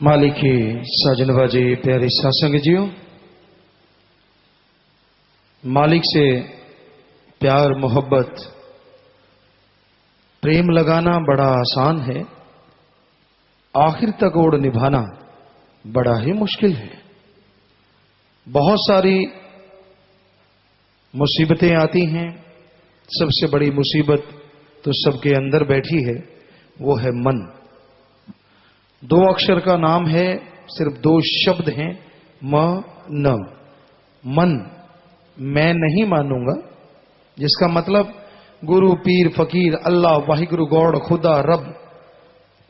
मालिक की साजन बाजी प्यारे सत्संग जियो, मालिक से प्यार मोहब्बत प्रेम लगाना बड़ा आसान है, आखिर तक ओढ़ निभाना बड़ा ही मुश्किल है। बहुत सारी मुसीबतें आती हैं, सबसे बड़ी मुसीबत तो सबके अंदर बैठी है, वो है मन। दो अक्षर का नाम है, सिर्फ दो शब्द हैं, म न। मन मैं नहीं मानूंगा, जिसका मतलब गुरु पीर फकीर अल्लाह वाहिगुरु गॉड खुदा रब,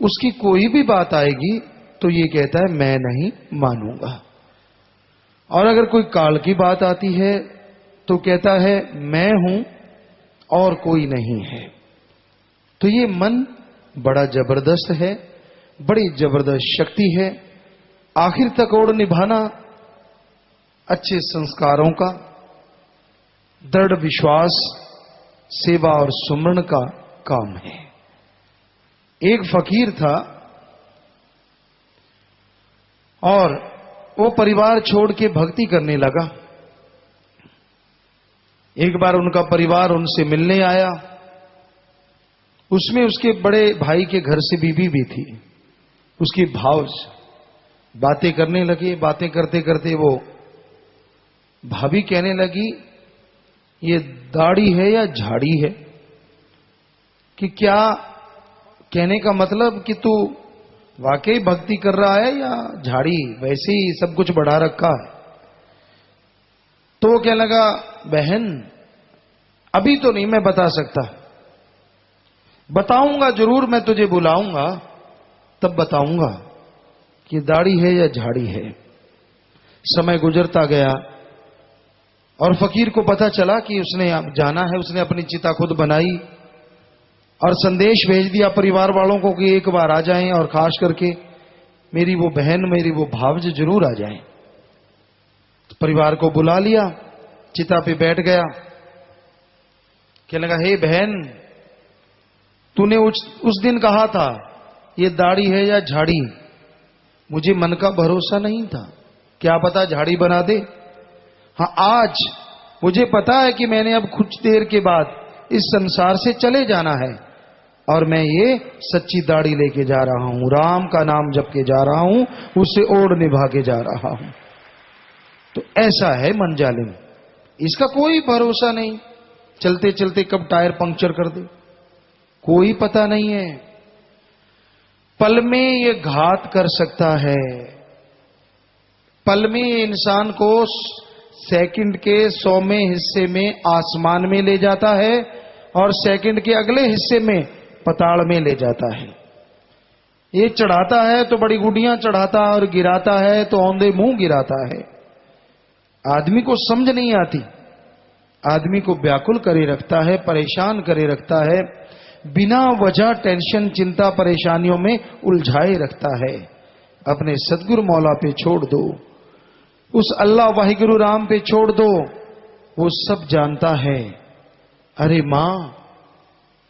उसकी कोई भी बात आएगी तो ये कहता है मैं नहीं मानूंगा। और अगर कोई काल की बात आती है तो कहता है मैं हूं और कोई नहीं है। तो ये मन बड़ा जबरदस्त है, बड़ी जबरदस्त शक्ति है। आखिर तक ओढ़ निभाना अच्छे संस्कारों का, दृढ़ विश्वास, सेवा और सुमरण का काम है। एक फकीर था और वो परिवार छोड़ के भक्ति करने लगा। एक बार उनका परिवार उनसे मिलने आया, उसमें उसके बड़े भाई के घर से बीबी भी थी, उसकी भावज। बातें करने लगे, बातें करते करते वो भाभी कहने लगी ये दाढ़ी है या झाड़ी है? कि क्या कहने का मतलब कि तू वाकई भक्ति कर रहा है या झाड़ी वैसे ही सब कुछ बढ़ा रखा है? तो वो कहने लगा बहन अभी तो नहीं मैं बता सकता, बताऊंगा जरूर, मैं तुझे बुलाऊंगा तब बताऊंगा कि दाढ़ी है या झाड़ी है। समय गुजरता गया और फकीर को पता चला कि उसने जाना है। उसने अपनी चिता खुद बनाई और संदेश भेज दिया परिवार वालों को कि एक बार आ जाएं और खास करके मेरी वो बहन, मेरी वो भावज जरूर आ जाएं। तो परिवार को बुला लिया, चिता पे बैठ गया, कहने लगा हे बहन, तूने उस दिन कहा था ये दाढ़ी है या झाड़ी, मुझे मन का भरोसा नहीं था, क्या पता झाड़ी बना दे। हाँ आज मुझे पता है कि मैंने अब कुछ देर के बाद इस संसार से चले जाना है और मैं ये सच्ची दाढ़ी लेके जा रहा हूं, राम का नाम जप के जा रहा हूं, उससे ओढ़ निभा के जा रहा हूं। तो ऐसा है मन जालिम, इसका कोई भरोसा नहीं, चलते चलते कब टायर पंक्चर कर दे कोई पता नहीं है। पल में ये घात कर सकता है, पल में ये इंसान को सेकंड के 100वें हिस्से में आसमान में ले जाता है और सेकंड के अगले हिस्से में पताल में ले जाता है। ये चढ़ाता है तो बड़ी गुड़ियां चढ़ाता है और गिराता है तो औंधे मुंह गिराता है। आदमी को समझ नहीं आती, आदमी को व्याकुल करे रखता है, परेशान करे रखता है, बिना वजह टेंशन चिंता परेशानियों में उलझाए रखता है। अपने सदगुरु मौला पे छोड़ दो, उस अल्लाह वाहिगुरु राम पे छोड़ दो, वो सब जानता है। अरे मां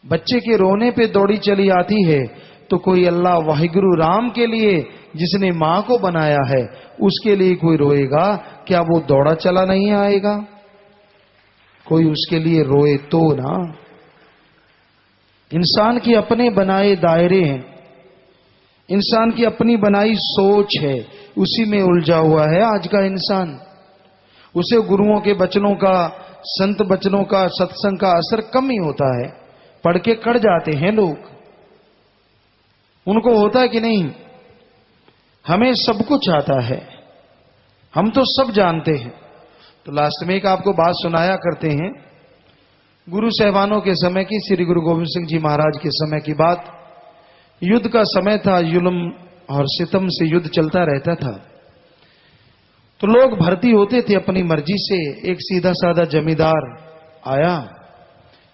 बच्चे के रोने पे दौड़ी चली आती है तो कोई अल्लाह वाहिगुरु राम के लिए जिसने मां को बनाया है उसके लिए कोई रोएगा, क्या वो दौड़ा चला नहीं आएगा? कोई उसके लिए रोए तो ना। इंसान के अपने बनाए दायरे हैं, इंसान की अपनी बनाई सोच है, उसी में उलझा हुआ है आज का इंसान। उसे गुरुओं के वचनों का, संत वचनों का, सत्संग का असर कम ही होता है। पढ़ के कड़ जाते हैं लोग, उनको होता है कि नहीं हमें सब कुछ आता है, हम तो सब जानते हैं। तो लास्ट में एक आपको बात सुनाया करते हैं, गुरु साहबानों के समय की, श्री गुरु गोविंद सिंह जी महाराज के समय की बात। युद्ध का समय था, जुल्म और सितम से युद्ध चलता रहता था। तो लोग भर्ती होते थे अपनी मर्जी से। एक सीधा साधा जमींदार आया,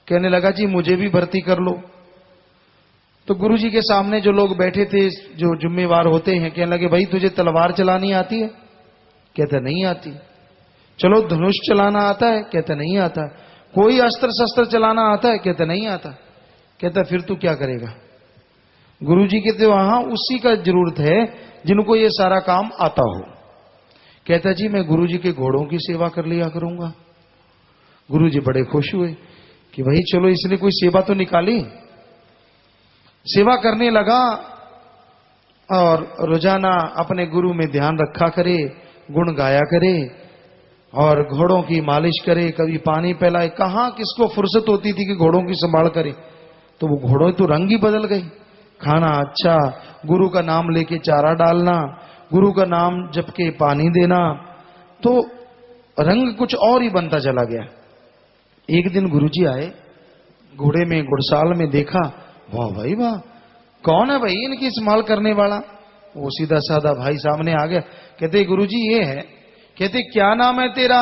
कहने लगा जी मुझे भी भर्ती कर लो। तो गुरु जी के सामने जो लोग बैठे थे, जो जिम्मेवार होते हैं, कहने लगे भाई तुझे तलवार चलानी आती है? कहता नहीं आती। चलो धनुष चलाना आता है? कहता नहीं आता। कोई अस्त्र शस्त्र चलाना आता है? कहता नहीं आता। कहता फिर तू क्या करेगा? गुरुजी कहते वहां उसी का जरूरत है जिनको ये सारा काम आता हो। कहता जी मैं गुरुजी के घोड़ों की सेवा कर लिया करूंगा। गुरुजी बड़े खुश हुए कि भाई चलो इसने कोई सेवा तो निकाली। सेवा करने लगा और रोजाना अपने गुरु में ध्यान रखा करे, गुण गाया करे और घोड़ों की मालिश करे, कभी पानी पिलाए। कहां किसको फुर्सत होती थी कि घोड़ों की संभाल करे। तो वो घोड़ों तो रंग ही बदल गई। खाना अच्छा, गुरु का नाम लेके चारा डालना, गुरु का नाम जप के पानी देना, तो रंग कुछ और ही बनता चला गया। एक दिन गुरुजी आए, घोड़े में घुड़साल में देखा, वाह भाई वाह, कौन है भाई इनकी संभाल करने वाला। वो सीधा साधा भाई सामने आ गया। कहते गुरुजी ये है। कहते क्या नाम है तेरा।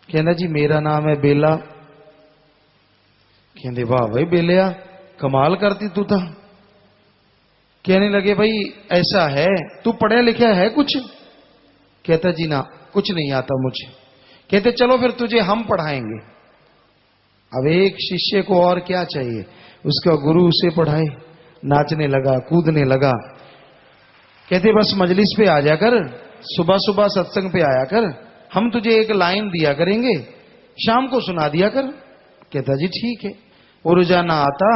कहना जी मेरा नाम है बेला। कहते वाह भाई बेलिया, कमाल करती तू था। कहने लगे भाई ऐसा है, तू पढ़ा लिखा है कुछ। कहता जी ना कुछ नहीं आता मुझे। कहते चलो फिर तुझे हम पढ़ाएंगे। अब एक शिष्य को और क्या चाहिए, उसका गुरु उसे पढ़ाए। नाचने लगा, कूदने लगा। कहते बस मजलिस पे आ जाकर, सुबह सुबह सत्संग पे आया कर, हम तुझे एक लाइन दिया करेंगे, शाम को सुना दिया कर। कहता जी ठीक है। वो रोजाना आता,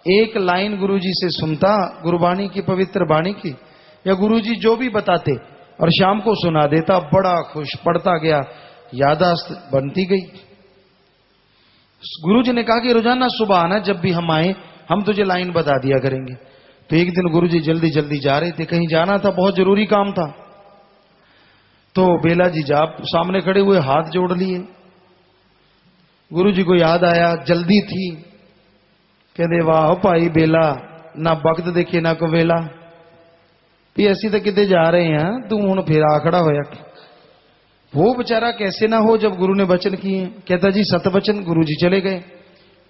एक लाइन गुरुजी से सुनता, गुरुवाणी की पवित्र वाणी की, या गुरुजी जो भी बताते, और शाम को सुना देता। बड़ा खुश, पढ़ता गया, यादाश्त बनती गई। गुरुजी ने कहा कि रोजाना सुबह आना, जब भी हम आए हम तुझे लाइन बता दिया करेंगे। तो एक दिन गुरुजी जल्दी जल्दी जा रहे थे, कहीं जाना था, बहुत जरूरी काम था। तो बेला जी जा सामने खड़े हुए, हाथ जोड़ लिए। गुरुजी को याद आया, जल्दी थी। कहते वाह भाई बेला, ना वक्त देखे ना कवेला। भी ऐसी तो किते जा रहे हैं, तू हूं फिर आ खड़ा होया। वो बेचारा कैसे ना हो जब गुरु ने वचन किए। कहता जी सत वचन। गुरु जी चले गए।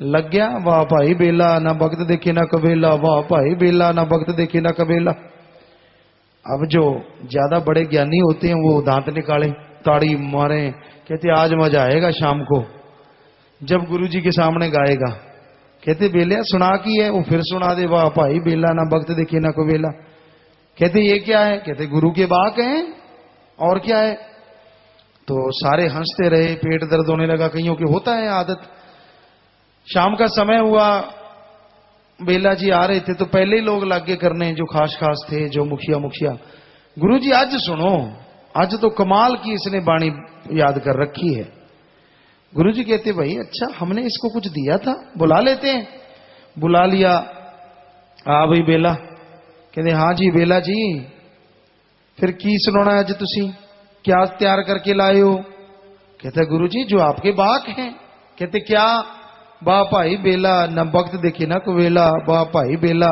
लग गया, वाह भाई बेला, ना वक्त देखे ना कबेला, वाह भाई बेला, ना वक्त देखे ना कबेला। अब जो ज्यादा बड़े ज्ञानी होते हैं वो दांत निकाले, ताड़ी मारे, कहते आज मजा आएगा शाम को जब गुरु जी के सामने गाएगा। कहते बेलिया सुना की है। वो फिर सुना दे, वाह भाई बेला, ना वक्त देखे ना कबेला। कहते ये क्या है। कहते गुरु के बाक हैं, और क्या है। तो सारे हंसते रहे, पेट दर्द होने लगा, कईयों की होता है आदत। शाम का समय हुआ, बेला जी आ रहे थे तो पहले ही लोग लागे करने, जो खास खास थे, जो मुखिया। गुरुजी आज सुनो, आज तो कमाल की इसने बाणी याद कर रखी है। गुरुजी कहते भाई अच्छा, हमने इसको कुछ दिया था, बुला लेते हैं। बुला लिया। आ भाई बेला। कहते हाँ जी बेला जी, फिर की सुनाना अज तुसी, क्या तैयार करके लाए हो। कहते गुरुजी जो आपके बाक हैं। कहते क्या। वाह भाई बेला, न वक्त देखे ना कवेला, वाह भाई बेला,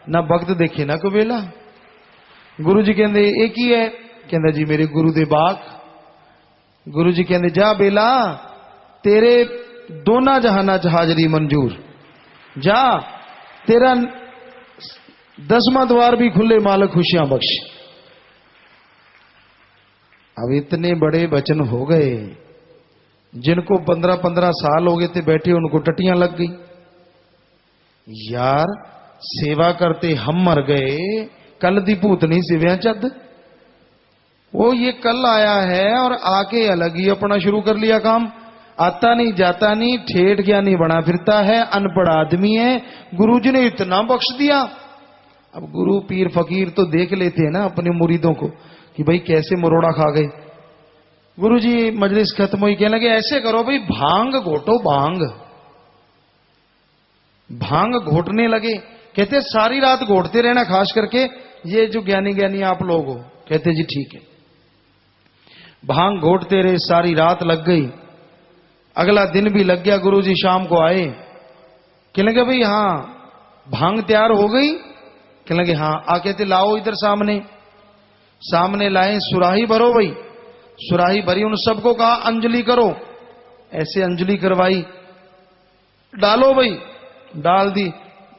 न वक्त देखे ना कवेला। गुरुजी कहते एक ही है। कहता जी मेरे गुरु दे बाक। गुरुजी कहते जा बेला, तेरे दोना जहाना च हाजरी मंजूर, जा तेरा 10वां द्वार भी खुले, मालक खुशियां बख्श। अब इतने बड़े वचन हो गए, जिनको 15-15 साल हो गए थे बैठे, उनको टटियां लग गई। यार सेवा करते हम मर गए, कल दी भूतनी सिव्या चद। वो ये कल आया है और आके अलग ही अपना शुरू कर लिया काम। आता नहीं जाता नहीं, ठेठ ज्ञानी बना फिरता है, अनपढ़ आदमी है। गुरुजी ने इतना बख्श दिया। अब गुरु पीर फकीर तो देख लेते हैं ना अपने मुरीदों को कि भाई कैसे मरोड़ा खा गए। गुरुजी मजलिस खत्म हुई, कहने लगे ऐसे करो भाई, भांग घोटो, भांग घोटने लगे। कहते सारी रात घोटते रहना, खास करके ये जो ज्ञानी आप लोग हो। कहते जी ठीक है। भांग घोटते रहे, सारी रात लग गई। अगला दिन भी लग गया। गुरुजी शाम को आए, कहने लगे भाई हाँ भांग तैयार हो गई। कहने लगे हाँ। आ कहते लाओ इधर सामने लाए, सुराही भरो भाई। सुराही भरी, उन सबको कहा अंजलि करो। ऐसे अंजलि करवाई, डालो भाई, डाल दी,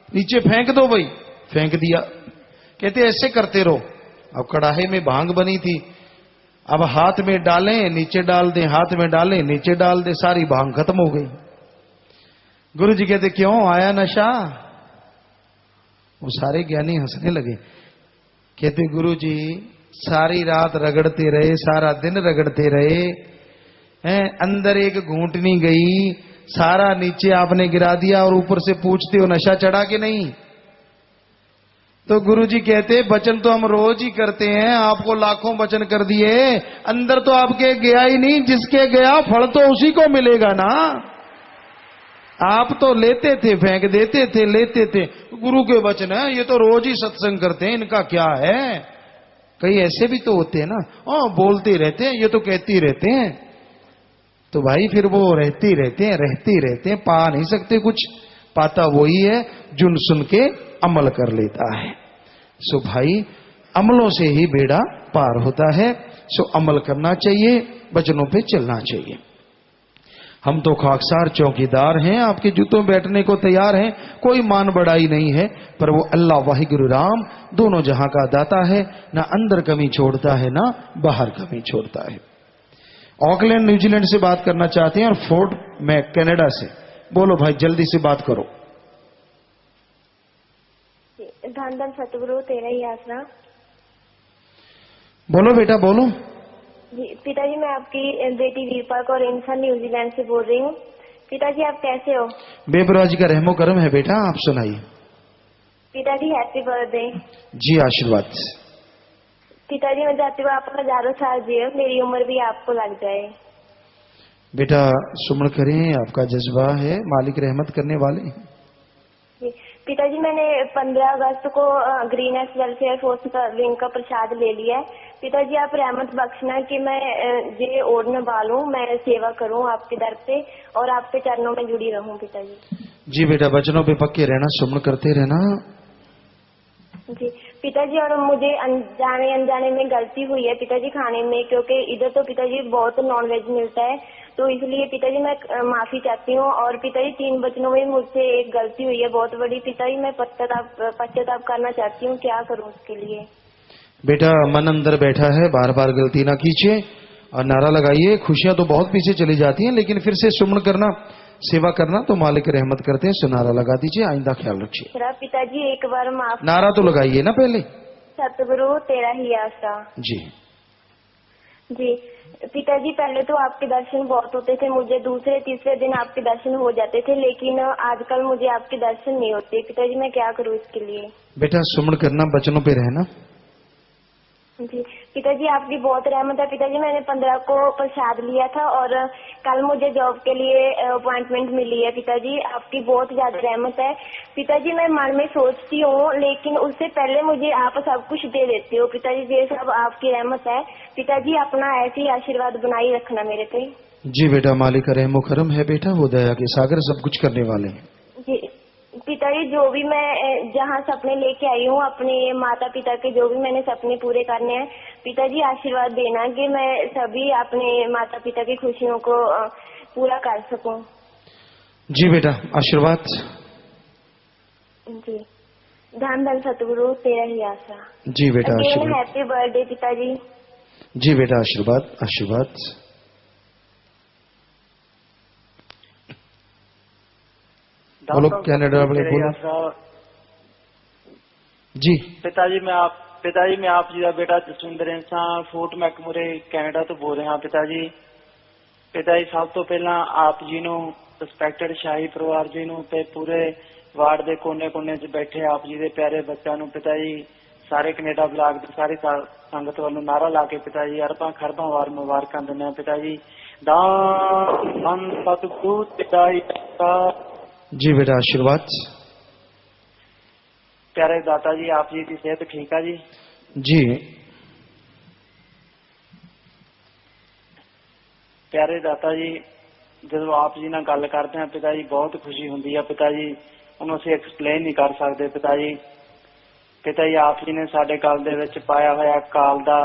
नीचे फेंक दो भाई, फेंक दिया। कहते ऐसे करते रहो। अब कड़ाहे में भांग बनी थी, अब हाथ में डालें नीचे डाल दें, हाथ में डालें नीचे डाल दें, सारी भांग खत्म हो गई। गुरुजी कहते क्यों आया नशा। वो सारे ज्ञानी हंसने लगे, कहते गुरु जी सारी रात रगड़ते रहे, सारा दिन रगड़ते रहे हैं, अंदर एक घूंटनी गई, सारा नीचे आपने गिरा दिया और ऊपर से पूछते हो नशा चढ़ा के नहीं। तो गुरुजी कहते वचन तो हम रोज ही करते हैं, आपको लाखों वचन कर दिए, अंदर तो आपके गया ही नहीं, जिसके गया फल तो उसी को मिलेगा ना। आप तो लेते थे, फेंक देते थे, लेते थे, गुरु के वचन है, ये तो रोज ही सत्संग करते हैं, इनका क्या है। कई ऐसे भी तो होते हैं ना, बोलते रहते हैं, ये तो कहते ही रहते हैं। तो भाई फिर वो रहते ही रहते हैं, पा नहीं सकते कुछ, पाता वही है जुन सुन के अमल कर लेता है। सो भाई अमलों से ही बेड़ा पार होता है। सो अमल करना चाहिए, वचनों पे चलना चाहिए। हम तो खाकसार चौकीदार हैं, आपके जूतों बैठने को तैयार हैं, कोई मान बढ़ाई नहीं है, पर वो अल्लाह वाहिगुरु राम दोनों जहां का दाता है, ना अंदर कमी छोड़ता है ना बाहर कमी छोड़ता है। ऑकलैंड न्यूजीलैंड से बात करना चाहते हैं और फोर्ट में कनाडा से। बोलो भाई जल्दी से बात करो। धन धन सतगुरु तेरा ही आसरा। बोलो बेटा बोलो। जी पिताजी, मैं आपकी बेटी वीरपाल कौर इंसान न्यूजीलैंड से बोल रही हूँ। पिताजी आप कैसे हो? बेपरवाह जी का रहमो करम है बेटा, आप सुनाइए। पिताजी हैप्पी बर्थडे। जी आशीर्वाद। पिताजी मैं चाहती हूँ आप हजारों साल जियो, मेरी उम्र भी आपको लग जाए। बेटा सुमन करें, आपका जज्बा है, मालिक रहमत करने वाले। पिताजी मैंने 15 अगस्त को ग्रीन एक्स वेलफेयर फोर्स का विंग का प्रसाद ले लिया है। पिताजी आप रहमत बख्शना कि मैं ये और निभालूं, मैं सेवा करूं आपके दर पे और आपके चरणों में जुड़ी रहूं। पिताजी जी बेटा वचनों पे पक्के रहना, सुमन करते रहना। जी पिताजी, और मुझे अनजाने अनजाने में गलती हुई है पिताजी खाने में, क्योंकि इधर तो पिताजी बहुत नॉनवेज मिलता है, तो इसलिए पिताजी मैं माफी चाहती हूँ। और पिताजी 3 वचनों में मुझसे एक गलती हुई है बहुत बड़ी। पिताजी मैं पश्चाताप करना चाहती हूँ, क्या करूँ उसके लिए? बेटा मन अंदर बैठा है, बार बार गलती ना कीजिए और नारा लगाइए। खुशियां तो बहुत पीछे चली जाती हैं, लेकिन फिर से सुमन करना, सेवा करना तो मालिक रहमत करते हैं। नारा लगा दीजिए, आइंदा ख्याल रखिए। पिताजी एक बार माफ नारा तो लगाइए ना पहले। सतगुरु तेरा ही आशा। जी जी पिताजी, पहले तो आपके दर्शन बहुत होते थे, मुझे दूसरे तीसरे दिन आपके दर्शन हो जाते थे, लेकिन आजकल मुझे आपके दर्शन नहीं होते। पिताजी मैं क्या करूँ इसके लिए? बेटा सुमन करना, वचनों पे रहना। जी पिताजी आपकी बहुत रहमत है। पिताजी मैंने 15 को प्रसाद लिया था और कल मुझे जॉब के लिए अपॉइंटमेंट मिली है। पिताजी आपकी बहुत ज्यादा रहमत है। पिताजी मैं मन में सोचती हूँ, लेकिन उससे पहले मुझे आप सब कुछ दे देते हो। पिताजी ये सब आपकी रहमत है। पिताजी अपना ऐसे ही आशीर्वाद बनाई रखना मेरे पे। जी बेटा मालिक रहमो करम है बेटा, वो दया के सागर सब कुछ करने वाले हैं। जी पिताजी, जो भी मैं जहाँ सपने लेके आई हूँ अपने माता पिता के, जो भी मैंने सपने पूरे करने हैं, पिताजी आशीर्वाद देना कि मैं सभी अपने माता पिता की खुशियों को पूरा कर सकूं। जी बेटा आशीर्वाद। जी धन धन सतगुरु तेरा ही आशा। जी बेटा आशीर्वाद। हैप्पी बर्थडे पिताजी। जी बेटा आशीर्वाद आशीर्वाद। बोलो कनाडा वाले बोलो। जी पिताजी मैं आप जी का बेटा जसविंदर इंसान फोर्ट मैकमुरे कैनेडा तो बोल रहे हैं। पिताजी सब तो पहला आप जी ਨੂੰ ਰਿਸਪੈਕਟਡ ਸ਼ਾਹੀ ਪਰਿਵਾਰ ਜੀ ਨੂੰ ਤੇ ਪੂਰੇ ਵਾਰਡ ਦੇ ਕੋਨੇ-ਕੋਨੇ 'ਚ ਬੈਠੇ ਆਪ ਜੀ ਦੇ ਪਿਆਰੇ ਬੱਚਿਆਂ ਨੂੰ ਪਿਤਾਜੀ ਸਾਰੇ ਕੈਨੇਡਾ ਬਲਾਕ ਦੀ ਸਾਰੀ ਸੰਗਤ ਵੱਲੋਂ ਨਾਰਾ ਲਾ ਕੇ ਪਿਤਾਜੀ ਅਰਬਾਂ ਖਰਬਾਂ ਵਾਰ ਮੁਬਾਰਕਾਂ ਦਿੰਦੇ ਆ। ਪਿਤਾਜੀ ਦਾਨ ਸਤਿਗੁਰੂ ਪਿਤਾਜੀ जी बेटा आशीर्वाद। प्यारे दाता जी आप जी की सेहत ठीक है जी? जी प्यारे दाता जी जो आप जी नाल गल करते हैं पिता जी बहुत खुशी होंदी है। पिता जी उन्होंने असीं एक्सप्लेन नहीं कर सकते। पिता जी आप जी ने साडे गल दे विच पाया होया काल दा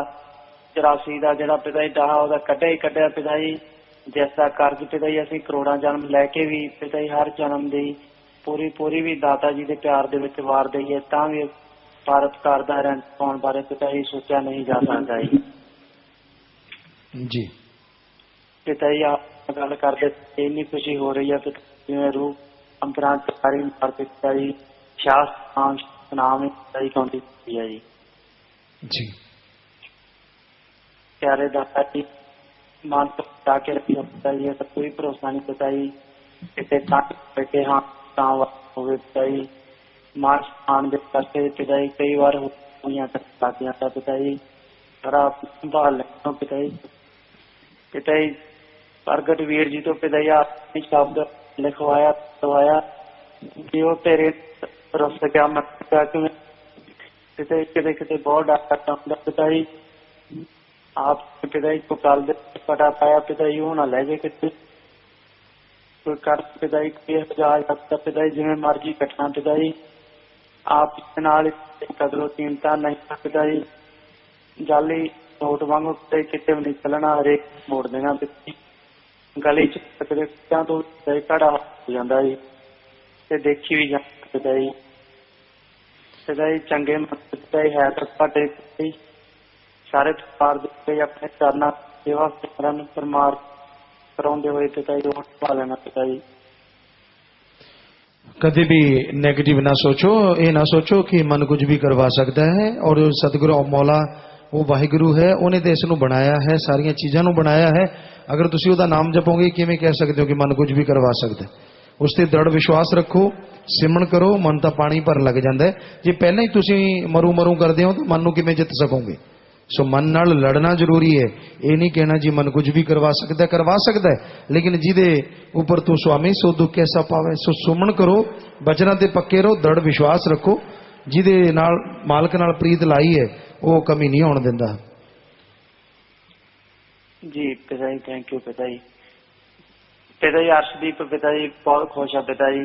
84 दा जिहड़ा पिता जी डाहा ओहदा कड्ढिया ही कड्ढिया। पिता जी जिसका कर्ज पिता जी असीं करोड़ां जन्म लैके भी पिता जी हर जन्म दी पूरी भी दाता जी के प्यार दे विच वार दईए तां भी परोपकार दा रहन पाउण बारे पिता जी सोचा नहीं जा सकदा जी। पिता जी आप गल करदे इन्नी खुशी हो रही है। पिता जी में रूह अंतरांतकारी पिता जी शास्त्रांश नाम ही पिता जी काउंटी है जी। जी प्यारे दाता जी, मान को बचा के रखियो पिता जी, ऐसा कोई भरोसा नहीं पिता जी, कितने बैठे हाँ हो पिता जी, मार मान दे करके पिता जी कई बार हुई लग जाता पिता जी, पर आप संभाल लेते हो पिता जी। पिता जी प्रगट वीर जी तो पिता जी आपने शब्द लिखवाया करवाया कि वो तेरे भरोसे क्या मैं कि पिता जी कितने कितने बहुत डर लगता हूँ पिता जी। आप पिता जी को काल दे पटा पाया पिता जी, वो ना ले जाए कितने कोई कर पिता जी कोई जा सकता पिता जी, जिम्मे मर्जी कटना पिता जी। आप इसके नाल कदरों कीमता नहीं पिता जी, जाली नोट वांगू पिता जी कितने भी नहीं चलना, हरेक मोड़ देना पिता जी। गली च तो घड़ा हो जाता जी, ते देखी भी जाता पिता जी। पिता जी चंगे पिता जी है तो साडे पिता जी सारे परिवार दे अपने करना सेवा सिमरन परमार कराउंदे हुए पिता जी वो संभाल लेना पिता जी। कभी भी नेगेटिव ना सोचो, ये ना सोचो कि मन कुछ भी करवा सकता है, और सतगुरु मौला वो वाहिगुरु है, उन्हें तो इसनों बनाया है, सारिया चीज़ों ਨੂੰ बनाया है। अगर तुसी ਉਹਦਾ नाम जपोगे किमें कह सकते हो कि मन कुछ भी करवा सकता है। उस ते दृढ़ विश्वास रखो, सिमरन करो, मन ਤਾਂ पानी पर लग जाता है। जे पहले ही तुसी मरू मरू करते हो तो मन ਨੂੰ किमें जित सकोगे। सो मन नाल लड़ना जरूरी है, ये नहीं कहना जी मन कुछ भी करवा सकता है, लेकिन जिदे ऊपर तू स्वामी सो दुख कैसा पावे। सो सुमन करो, बचना ते पक्के रहो, दृढ़ विश्वास रखो, जिदे नाल मालक नाल प्रीत लाई है वो कमी नहीं होने देंदा। जी पिता जी थैंक यू पिता जी। पिता जी अर्शदीप पिता जी बहुत खुश है पिता जी,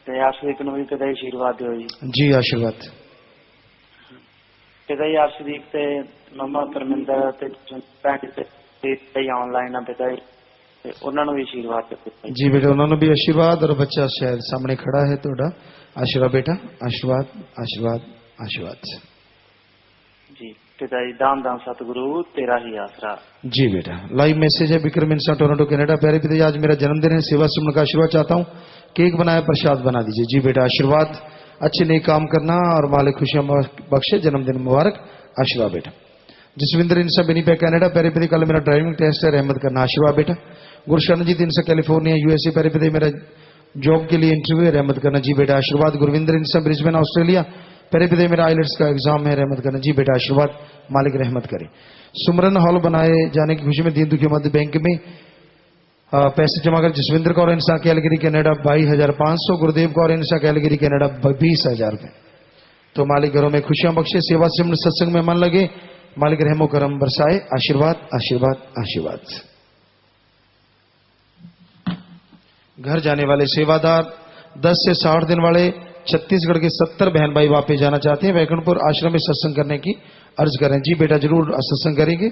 ते अर्शदीप ਨੂੰ भी पिता जी आशीर्वाद दियो जी। जी आशीर्वाद। पिता जी अर्शदीप ते मम्मा परमिंदर ते भैन ते ऑनलाइन है पिता जी, ते ਉਹਨਾਂ ਨੂੰ भी आशीर्वाद दियो पिता जी बेटा उन्होंने भी आशीर्वाद, और बच्चा शायद सामने खड़ा है थोड़ा आशीर्वाद बेटा, आशीर्वाद आशीर्वाद आशीर्वाद। जी पिता जी दान दान सतगुरु तेरा ही आसरा। जी बेटा लाइव मैसेज है विक्रम इंसा टोरंटो कनाडा। प्यारे पिताजी आज मेरा जन्मदिन है, सेवा सिमरन का आशीर्वाद चाहता हूँ, केक बनाया प्रसाद बना दीजिए। जी बेटा आशीर्वाद, अच्छे नए काम करना और मालिक खुशियां बख्शे, जन्मदिन मुबारक, आशीर्वाद बेटा। जसविंदर इंसा बेनीपे कनाडा। प्यारे पिता कल मेरा ड्राइविंग टेस्ट है, रहमत करना, आशीर्वाद बेटा। गुरशरणजीत इंसा कैलिफोर्निया यूएसए। प्यारे पिता मेरा जॉब के लिए इंटरव्यू है, रहमत करना। जी बेटा आशीर्वाद। गुरविंदर इंसा ब्रिस्बेन ऑस्ट्रेलिया। प्यारे पिता मेरा आइलेट्स का एग्जाम है, रहमत करना। जी बेटा आशीर्वाद, मालिक रहमत करे। सुमरन हॉल बनाए जाने की खुशी में दीन दुखी मध्य बैंक में पैसे जमा कर जसविंदर कौर इंसा कैलगरी कनाडा 22,500। गुरुदेव कौर इंसा कैलगरी कनाडा 20,000 रुपए। तो मालिक घरों में खुशियां बख्शे, सेवा सिमरन सत्संग में मन लगे, मालिक रहमो करम बरसाए, आशीर्वाद आशीर्वाद आशीर्वाद। घर जाने वाले सेवादार 10 से 60 दिन वाले छत्तीसगढ़ के 70 बहन भाई वापस जाना चाहते हैं, वैकुंठपुर आश्रम में सत्संग करने की अर्ज करें। जी बेटा जरूर सत्संग करेंगे,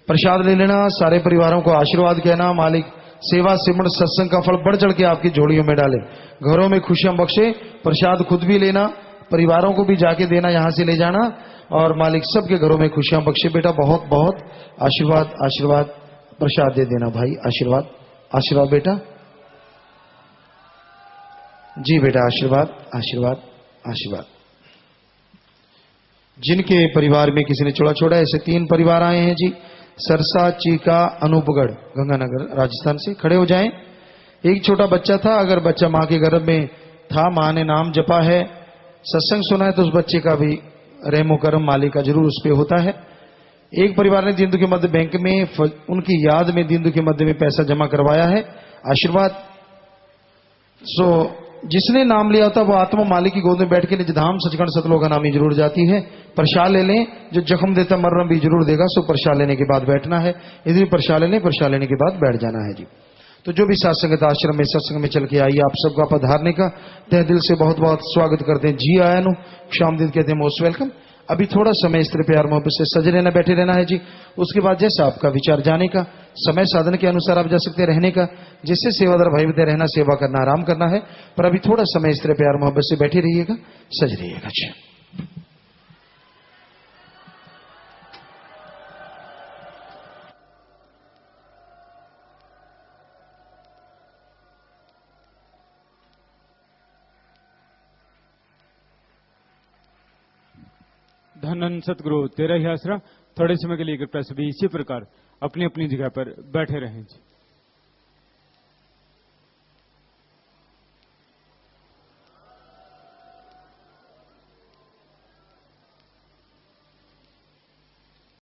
प्रसाद ले लेना, सारे परिवारों को आशीर्वाद कहना, मालिक सेवा सिमरन सत्संग का फल बढ़ चढ़ के आपकी झोलियों में डाले, घरों में खुशियां बख्शे। प्रसाद खुद भी लेना, परिवारों को भी जाके देना, यहां से ले जाना, और मालिक सबके घरों में खुशियां बख्शे। बेटा बहुत बहुत आशीर्वाद आशीर्वाद, प्रसाद दे देना भाई, आशीर्वाद आशीर्वाद बेटा। जी बेटा आशीर्वाद आशीर्वाद आशीर्वाद। जिनके परिवार में किसी ने छोड़ा छोड़ा, ऐसे 3 परिवार आए हैं जी, सरसा, चीका, अनूपगढ़, गंगानगर राजस्थान से। खड़े हो जाएं। एक छोटा बच्चा था, अगर बच्चा मां के गर्भ में था, मां ने नाम जपा है, सत्संग सुना है, तो उस बच्चे का भी रहमो करम मालिक का जरूर उस पर होता है। एक परिवार ने दीन दुखी मध्य बैंक में उनकी याद में दीन दुखी मध्य में पैसा जमा करवाया है, आशीर्वाद। सो जिसने नाम लिया होता वो आत्मा मालिक की गोद में बैठ के निज धाम सचखंड सतलोक का नामी जरूर जाती है। प्रसाद ले लें, जो जख्म देता मरना भी जरूर देगा। सो प्रसाद लेने के बाद बैठना है, यदि प्रसाद ले लें, प्रसाद लेने के बाद बैठ जाना है जी। तो जो भी सत्संगत आश्रम में सत्संग में चल के आइए, आप सबका पधारने का तहे दिल से बहुत बहुत स्वागत करते हैं। जी आया नु शामदीद कहते हैं मोस्ट वेलकम। अभी थोड़ा समय इस तरह प्यार मोहब्बत से सजे रहना, बैठे रहना है जी। उसके बाद जैसा आपका विचार जाने का, समय साधन के अनुसार आप जा सकते हैं रहने का, जिससे सेवादार भाई बता रहना, सेवा करना, आराम करना है। पर अभी थोड़ा समय इस तरह प्यार मोहब्बत से बैठे रहिएगा, सज रहिएगा जी। धन सतगुरु तेरा ही आसरा। थोड़े समय के लिए कृपया सभी इसी प्रकार अपनी अपनी जगह पर बैठे रहें जी।